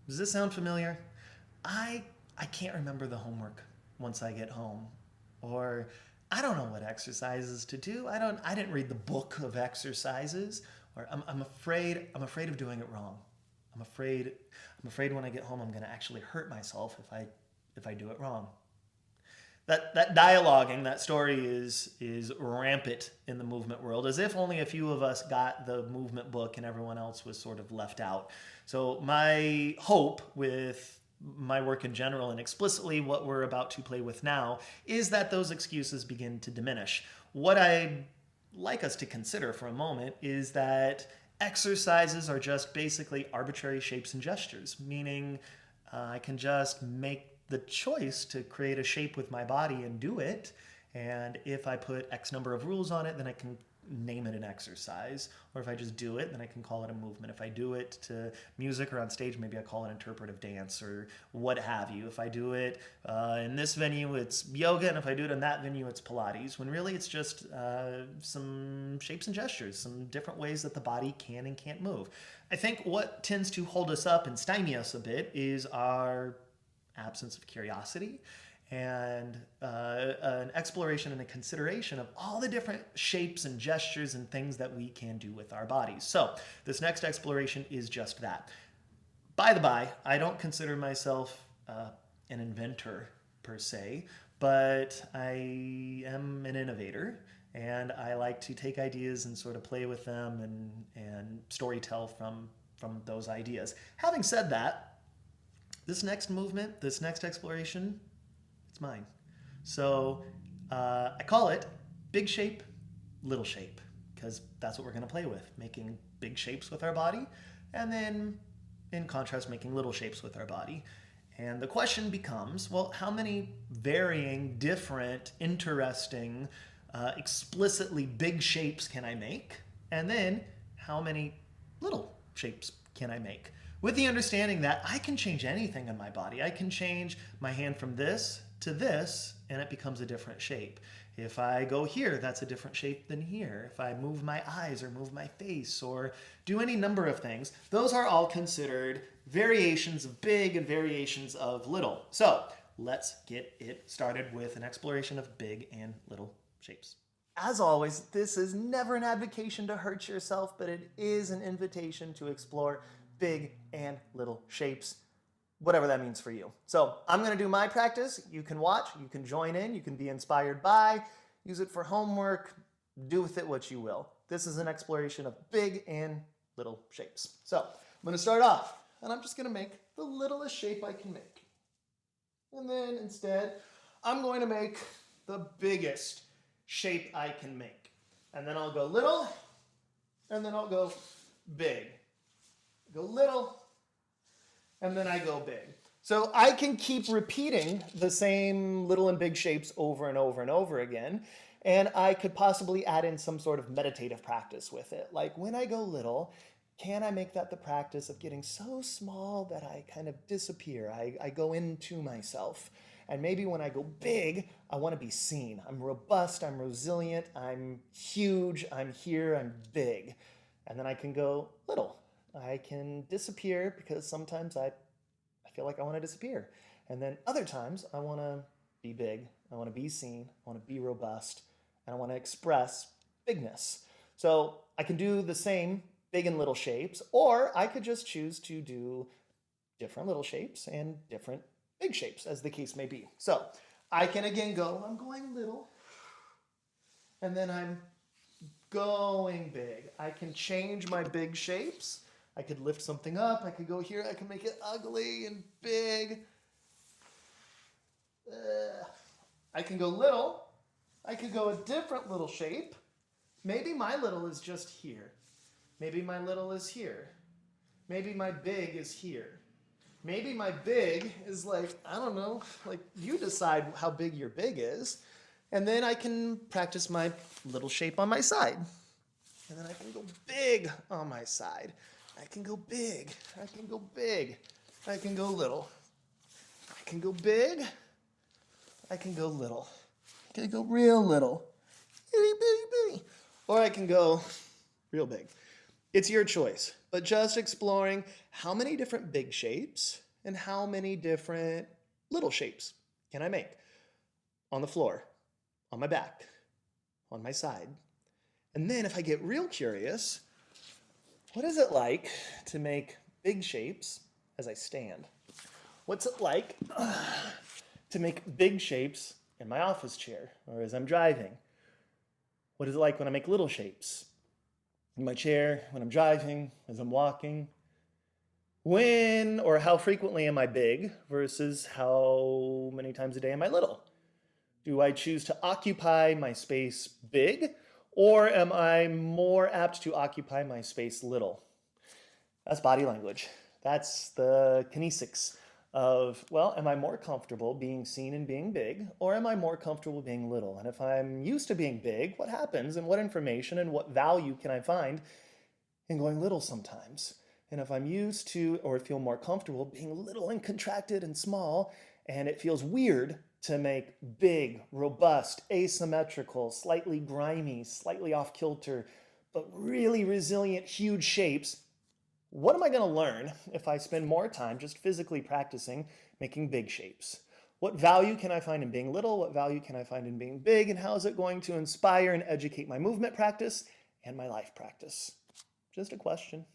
Does this sound familiar? I I can't remember the homework once I get home. Or I don't know what exercises to do. I didn't read the book of exercises. Or I'm afraid of doing it wrong. I'm afraid I'm afraid when I get home I'm going to actually hurt myself if I do it wrong. That dialoguing, that story is rampant in the movement world, as if only a few of us got the movement book and everyone else was sort of left out. So my hope with my work in general and explicitly what we're about to play with now is that those excuses begin to diminish. What I'd like us to consider for a moment is that exercises are just basically arbitrary shapes and gestures, meaning I can just make the choice to create a shape with my body and do it. And if I put X number of rules on it, then I can name it an exercise. Or if I just do it, then I can call it a movement. If I do it to music or on stage, maybe I call it interpretive dance or what have you. If I do it in this venue, it's yoga. And if I do it in that venue, it's Pilates. When really it's just some shapes and gestures, some different ways that the body can and can't move. I think what tends to hold us up and stymie us a bit is our absence of curiosity and an exploration and a consideration of all the different shapes and gestures and things that we can do with our bodies. So this next exploration is just that. By the by, I don't consider myself an inventor per se, but I am an innovator. And I like to take ideas and sort of play with them and story tell from those ideas. Having said that, this next movement, this next exploration, it's mine. So I call it big shape, little shape, because that's what we're going to play with, making big shapes with our body, and then in contrast, making little shapes with our body. And the question becomes, well, how many varying, different, interesting, explicitly big shapes can I make? And then how many little shapes can I make? With the understanding that I can change anything in my body. I can change my hand from this to this, and it becomes a different shape. If I go here, that's a different shape than here. If I move my eyes or move my face or do any number of things, those are all considered variations of big and variations of little. So let's get it started with an exploration of big and little shapes. As always, this is never an advocation to hurt yourself, but it is an invitation to explore big and little shapes, whatever that means for you. So I'm going to do my practice. You can watch, you can join in, you can be inspired by, use it for homework, do with it what you will. This is an exploration of big and little shapes. So I'm going to start off, and I'm just going to make the littlest shape I can make. And then instead, I'm going to make the biggest shape I can make. And then I'll go little, and then I'll go big. Go little, and then I go big. So I can keep repeating the same little and big shapes over and over and over again, and I could possibly add in some sort of meditative practice with it. Like when I go little, can I make that the practice of getting so small that I kind of disappear? I go into myself. And maybe when I go big, I want to be seen. I'm robust, I'm resilient, I'm huge, I'm here, I'm big. And then I can go little. I can disappear because sometimes I feel like I want to disappear. And then other times I want to be big, I want to be seen, I want to be robust, and I want to express bigness. So I can do the same big and little shapes, or I could just choose to do different little shapes and different big shapes, as the case may be. So I can again go, I'm going little, and then I'm going big. I can change my big shapes. I could lift something up. I could go here. I can make it ugly and big. I can go little. I could go a different little shape. Maybe my little is just here. Maybe my little is here. Maybe my big is here. Maybe my big is like, I don't know, like you decide how big your big is. And then I can practice my little shape on my side. And then I can go big on my side. I can go big. I can go big. I can go little. I can go big. I can go little. I can go real little. Itty bitty bitty. Or I can go real big. It's your choice, but just exploring how many different big shapes and how many different little shapes can I make on the floor, on my back, on my side. And then if I get real curious, what is it like to make big shapes as I stand? What's it like to make big shapes in my office chair or as I'm driving? What is it like when I make little shapes in my chair, when I'm driving, as I'm walking? When or how frequently am I big versus how many times a day am I little? Do I choose to occupy my space big, or am I more apt to occupy my space little? That's body language. That's the kinesics of, well, am I more comfortable being seen and being big, or am I more comfortable being little? And if I'm used to being big, what happens and what information and what value can I find in going little sometimes? And if I'm used to or feel more comfortable being little and contracted and small, and it feels weird to make big, robust, asymmetrical, slightly grimy, slightly off kilter, but really resilient, huge shapes, what am I going to learn if I spend more time just physically practicing making big shapes? What value can I find in being little? What value can I find in being big? And how is it going to inspire and educate my movement practice and my life practice? Just a question.